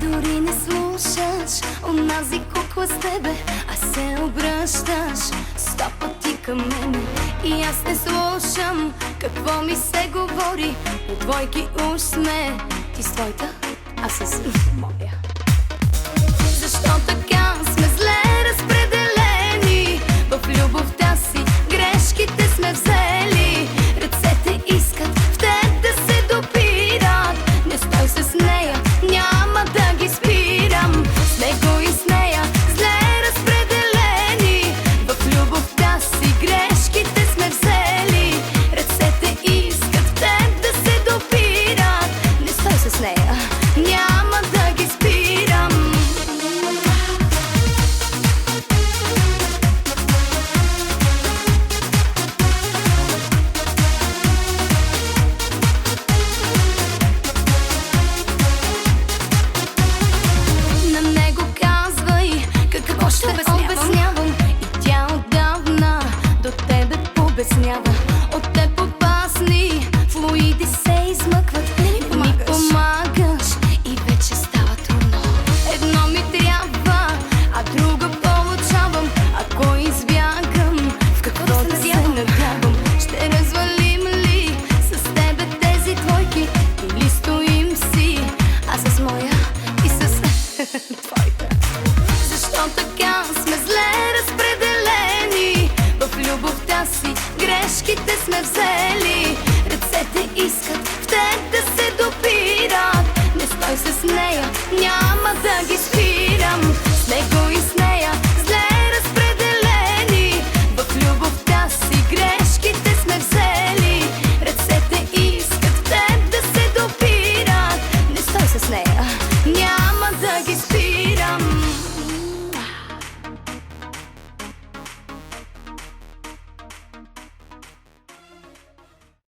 дори не слушаш онази кукла с тебе, а се обръщаш 100 пъти към мене. И аз не слушам какво ми се говори. От двойки уж сме, ти с твоята, аз с моя. Защо така сме зле разпределени? В любовта си грешките сме взели. Ръцете искат в теб да се допират. Не стой с нея, няма да ги спирам. С него и с нея зле разпределени. В любовта си грешките сме взели. Ръцете искат в теб да се допират. Не стой с нея, няма да ги спирам. На него казвай какво ще обяснявам. И тя отдавна до тебе побеснява. От теб опасни флуиди се измъкват. Ми помагаш и вече става трудно. Едно ми трябва, а друго получавам. Ако избягам, в какво да се надявам? Ще развалим ли с тебе тези двойки? Или стоим си, а с моя и с твоята? Защо така сме зле разпределени? В любовта си грешките сме взели. Ръцете искат в теб да се допират. Не стой с нея, няма да ги